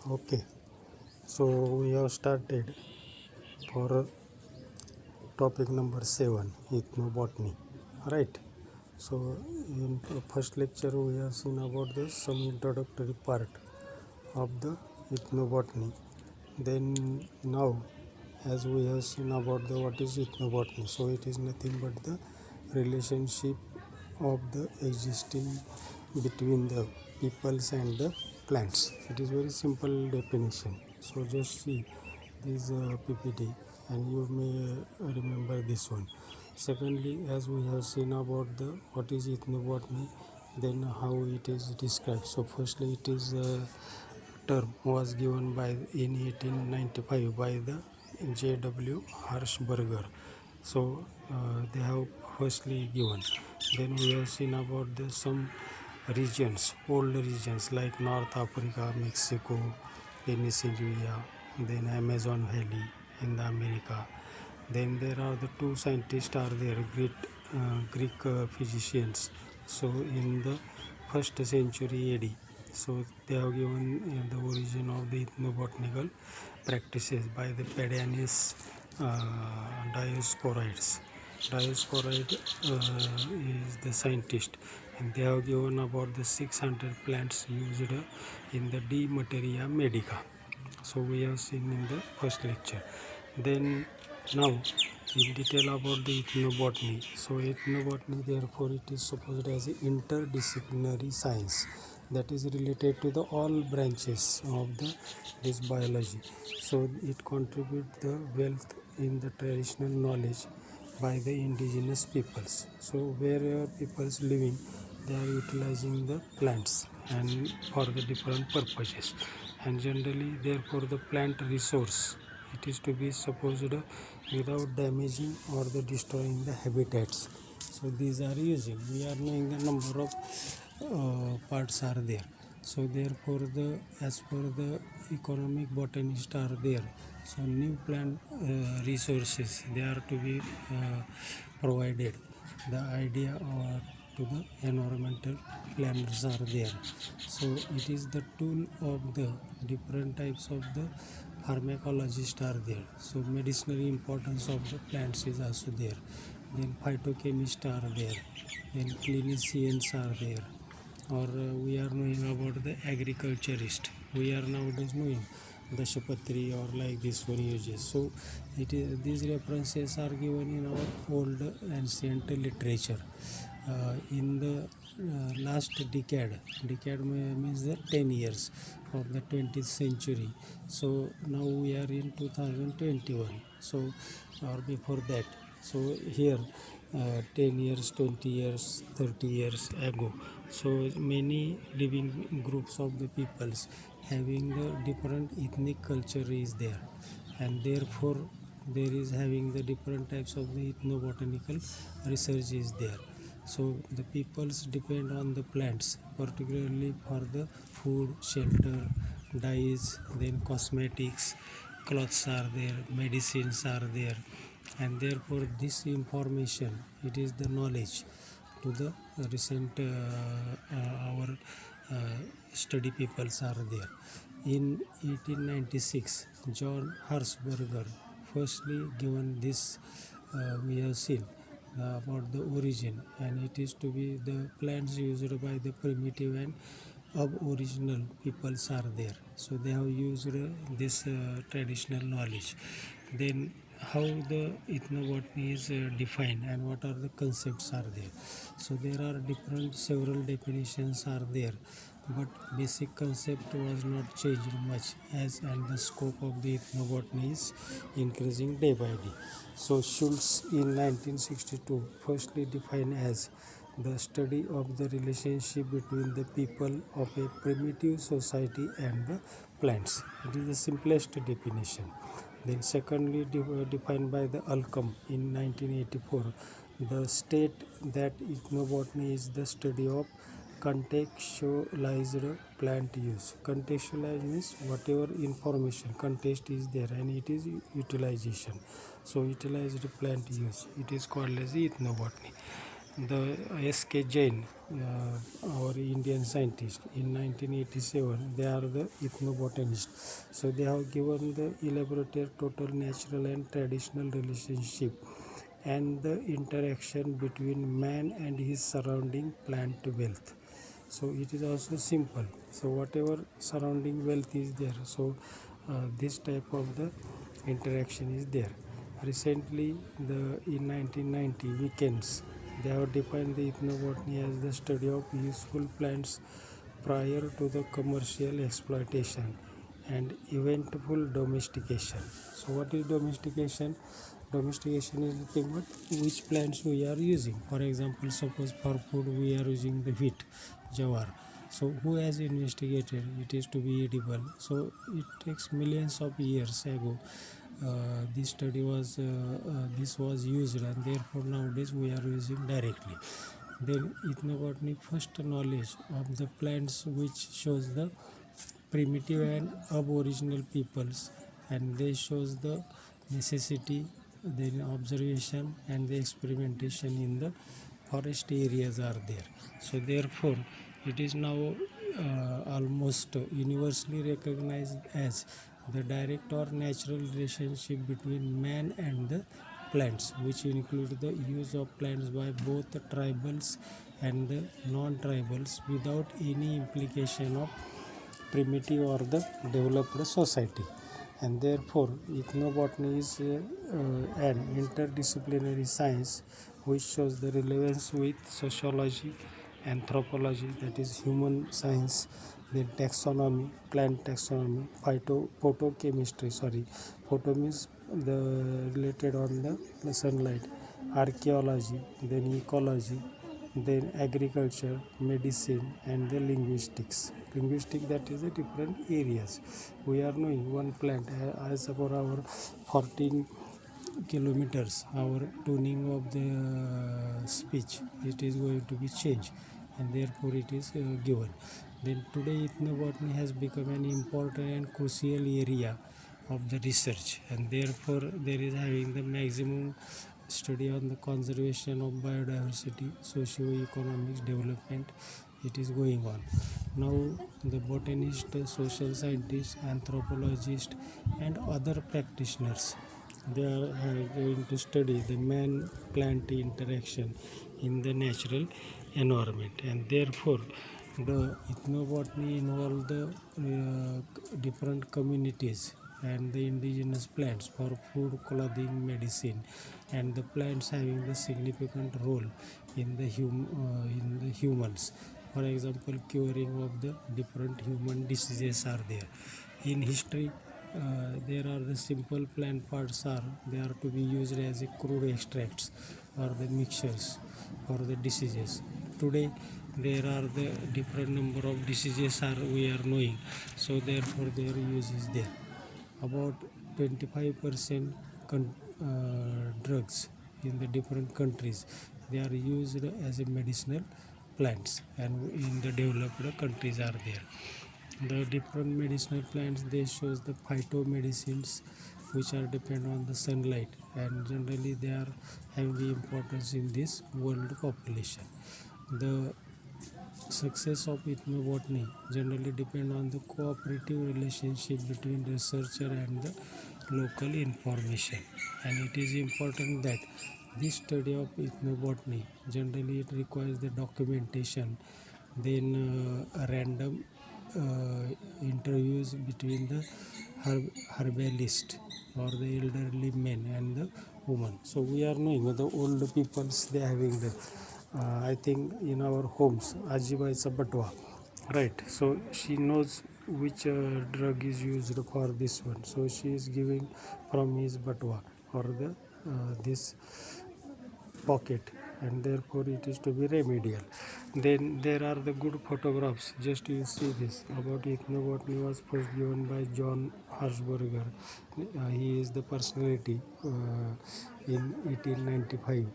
Okay, so we have started for topic number 7, ethnobotany, right? So in first lecture we have seen about the some introductory part of the ethnobotany. Then now, as we have seen about the what is ethnobotany, so it is nothing but the relationship of the existing between the peoples and the plants. It is very simple definition. So just see this PPT and you may remember this one. Secondly, as we have seen about the what is ethnobotany, then how it is described. So firstly, it is term was given by in 1895 by the J.W. Hirschberger. So they have firstly given. Then we have seen about the some regions, old regions like North Africa, Mexico, Peninsula, then Amazon Valley in the America. Then there are the two scientists are there, Greek physicians. So in the first century AD, so they have given the origin of the ethnobotanical practices by the Pedanius Dioscorides. Dioscoride is the scientist, and they have given about the 600 plants used in the De Materia Medica. So we have seen in the first lecture. Then now in detail about the ethnobotany. So ethnobotany therefore it is supposed as an interdisciplinary science that is related to the all branches of the this biology. So it contributes the wealth in the traditional knowledge by the indigenous peoples. So wherever peoples living, they are utilizing the plants and for the different purposes, and generally therefore the plant resource it is to be supposed without damaging or the destroying the habitats. So these are using, we are knowing the number of parts are there. So therefore the as per the economic botanist are there, so new plant resources they are to be provided. The idea or to the environmental planners are there. So it is the tool of the different types of the pharmacologists are there. So medicinal importance of the plants is also there. Then phytochemists are there. Then clinicians are there. Or we are knowing about the agriculturist. We are nowadays knowing the Shapatri or like this one uses. So it is these references are given in our old ancient literature. In the last decade means the 10 years of the 20th century. So now we are in 2021. So or before that. So here 10 years, 20 years, 30 years ago. So many living groups of the peoples having the different ethnic culture is there, and therefore there is having the different types of the ethnobotanical research is there. So the peoples depend on the plants particularly for the food, shelter, dyes, then cosmetics, clothes are there, medicines are there, and therefore this information it is the knowledge to the recent our study peoples are there. In 1896 John Herzberger firstly given this we have seen about the origin, and it is to be the plants used by the primitive and aboriginal peoples are there. So they have used this traditional knowledge. Then how the ethnobotany is defined and what are the concepts are there. So there are different several definitions are there, but basic concept was not changed much as and the scope of the ethnobotany is increasing day by day. So Schultz in 1962 firstly defined as the study of the relationship between the people of a primitive society and the plants. It is the simplest definition. Then secondly defined by the Alcom in 1984, the state that ethnobotany is the study of contextualized plant use. Contextualized means whatever information context is there and it is utilization. So utilized plant use, it is called as ethnobotany. the S.K. Jain, our Indian scientist, in 1987, they are the ethnobotanists. So they have given the elaborated total natural and traditional relationship and the interaction between man and his surrounding plant wealth. So it is also simple. So whatever surrounding wealth is there, so this type of the interaction is there. Recently, in 1990 weekends, they have defined the ethnobotany as the study of useful plants prior to the commercial exploitation and eventful domestication. So what is domestication? Domestication is nothing but which plants we are using. For example, suppose for food we are using the wheat, jawar. So who has investigated it is to be edible? So it takes millions of years ago. This was used, and therefore nowadays we are using directly. Then ethnobotany first knowledge of the plants which shows the primitive and aboriginal peoples, and they shows the necessity, then observation and the experimentation in the forest areas are there. So therefore it is now almost universally recognized as the direct or natural relationship between man and the plants, which include the use of plants by both the tribals and the non-tribals without any implication of primitive or the developed society. And therefore ethnobotany is an interdisciplinary science which shows the relevance with sociology, anthropology, that is human science, then taxonomy, plant taxonomy, photochemistry, photo means the related on the sunlight, archaeology, then ecology, then agriculture, medicine, and the linguistics. Linguistic, that is the different areas. We are knowing one plant as for our 14 kilometers, our tuning of the speech, it is going to be changed, and therefore it is given. Then today ethnobotany has become an important and crucial area of the research, and therefore there is having the maximum study on the conservation of biodiversity, socio-economic development. It is going on now. The botanist, social scientists, anthropologists, and other practitioners, they are going to study the man-plant interaction in the natural environment, and therefore the ethnobotany involve the different communities and the indigenous plants for food, clothing, medicine, and the plants having the significant role in the humans. For example, curing of the different human diseases are there. In history, there are the simple plant parts are they are to be used as a crude extracts or the mixtures for the diseases. Today there are the different number of diseases are we are knowing, so therefore their use is there. About 25% drugs in the different countries, they are used as a medicinal plants, and in the developed countries are there. The different medicinal plants, they shows the phytomedicines which are depend on the sunlight, and generally they are having the importance in this world population. The success of ethnobotany generally depend on the cooperative relationship between researcher and the local information, and it is important that this study of ethnobotany generally it requires the documentation, then random interviews between the herbalist or the elderly men and the woman. So we are knowing the old peoples, they having the I think in our homes Ajibai's batwa, right? So she knows which drug is used for this one, so she is giving from his batwa or the this pocket, and therefore it is to be remedial. Then there are the good photographs. Just you see this about ethnobotany was first given by John Harshberger. He is the personality in 1895.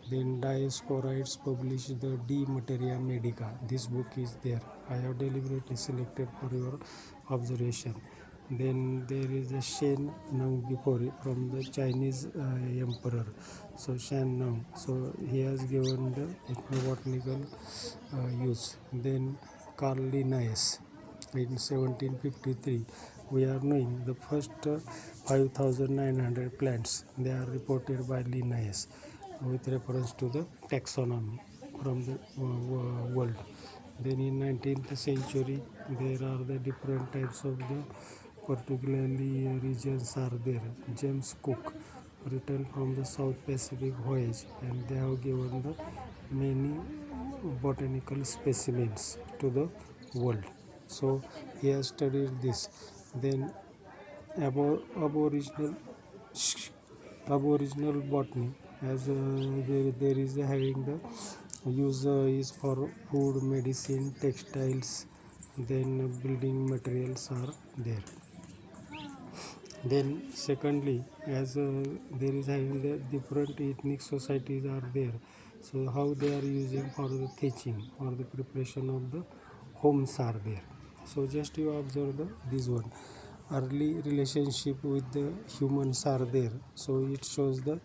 Then Dioscorides published the De Materia Medica. This book is there. I have deliberately selected for your observation. Then there is a Shen Nung before it from the Chinese emperor. So Shen Nung. So he has given the ethnobotanical use. Then Carl Linnaeus in 1753. We are knowing the first 5,900 plants they are reported by Linnaeus with reference to the taxonomy from the world. Then in 19th century there are the different types of the particularly regions are there. James Cook returned from the South Pacific voyage and they have given the many botanical specimens to the world. So he has studied this. Then aboriginal botany as there is having the use is for food, medicine, textiles, then building materials are there. Then secondly, as there is having the different ethnic societies are there, so how they are using for the teaching or the preparation of the homes are there. So just you observe this one early relationship with the humans are there, so it shows the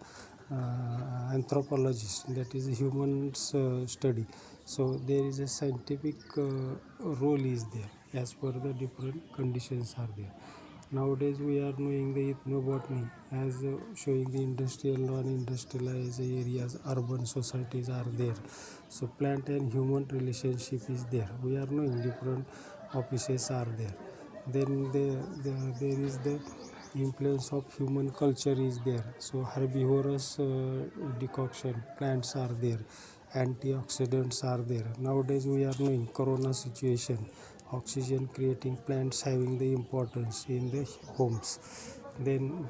anthropologist, that is humans study. So there is a scientific role is there as per the different conditions are there. Nowadays we are knowing the ethnobotany as showing the industrial, non-industrialized areas, urban societies are there. So plant and human relationship is there. We are knowing different offices are there. Then there is the influence of human culture is there. So herbivorous decoction plants are there. Antioxidants are there. Nowadays we are knowing corona situation, oxygen creating plants having the importance in the homes. Then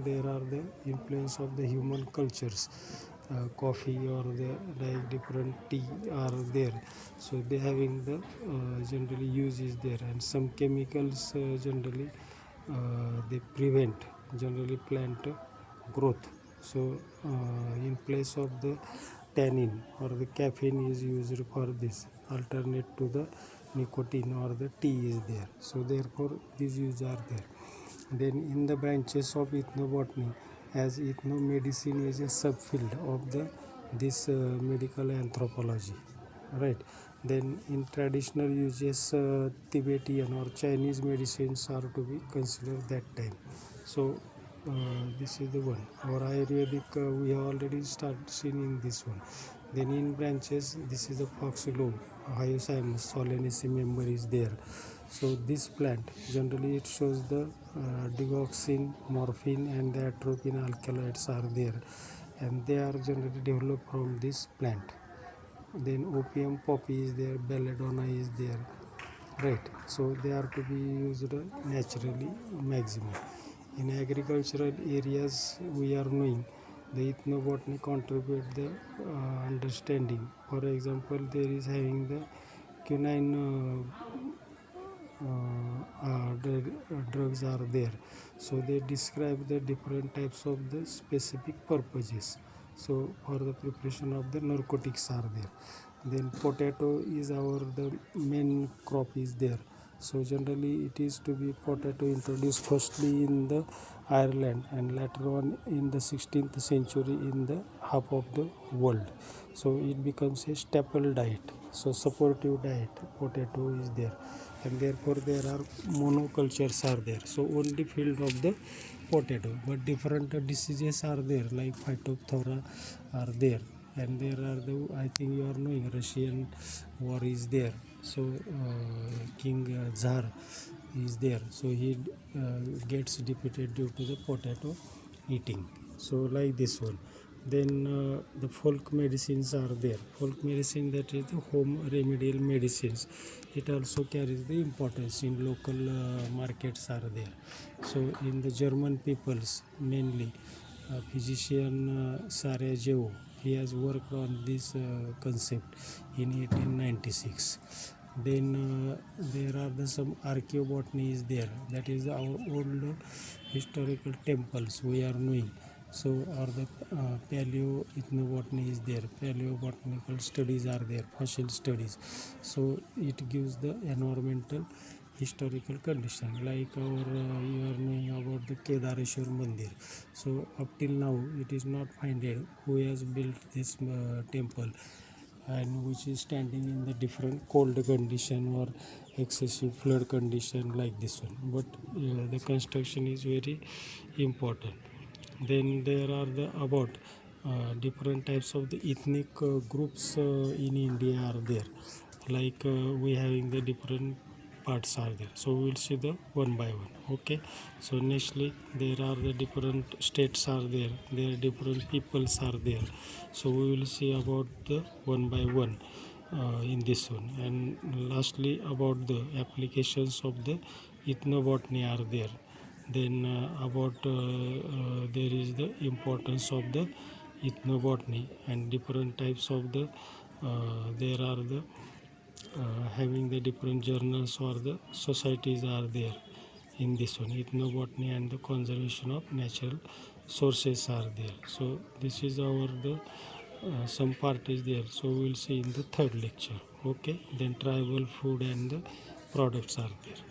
there are the influence of the human cultures, coffee or the like different tea are there, so they having the generally use is there, and some chemicals generally they prevent generally plant growth. So in place of the tannin or the caffeine is used for this, alternate to the nicotine or the tea is there, so therefore these use are there. Then in the branches of ethnobotany, as ethnomedicine is a subfield of the this medical anthropology, right? Then in traditional uses, Tibetan or Chinese medicines are to be considered that time. So this is the one. Our Ayurvedic we have already started seeing in this one. Then in branches, this is the foxglove, Hyoscyamus solanaceae member is there. So this plant generally it shows the digoxin, morphine, and the atropine alkaloids are there, and they are generally developed from this plant. Then opium poppy is there, belladonna is there, right? So they are to be used naturally maximum. In agricultural areas we are knowing the ethnobotany contribute the understanding. For example, there is having the quinine drugs are there, so they describe the different types of the specific purposes, so for the preparation of the narcotics are there. Then potato is our the main crop is there, so generally it is to be potato introduced firstly in the Ireland and later on in the 16th century in the half of the world, so it becomes a staple diet, so supportive diet potato is there, and therefore there are monocultures are there, so only field of the potato, but different diseases are there like phytophthora are there, and there are the, I think you are knowing, Russian war is there, so King Tsar is there, so he gets defeated due to the potato eating, so like this one. Then the folk medicines are there. Folk medicine, that is the home remedial medicines, it also carries the importance in local markets are there. So in the German peoples mainly, physician Sarajevo, he has worked on this concept in 1896. Then there are some archaeobotany is there, that is our old historical temples we are knowing. So or the paleo ethnobotany is there, paleobotanical studies are there, fossil studies, so it gives the environmental historical condition, like you are knowing about the Kedareshwar Mandir. So up till now it is not finded who has built this temple, and which is standing in the different cold condition or excessive flood condition like this one, but the construction is very important. Then there are the about different types of the ethnic groups in India are there, like we having the different parts are there, so we'll see the one by one. Okay, so nextly there are the different states are there are different peoples are there, so we will see about the one by one in this one. And lastly about the applications of the ethnobotany are there. Then about there is the importance of the ethnobotany and different types of the there are the having the different journals or the societies are there in this one. Ethnobotany and the conservation of natural sources are there. So this is our the some part is there, so we'll see in the third lecture. Okay, then tribal food and the products are there.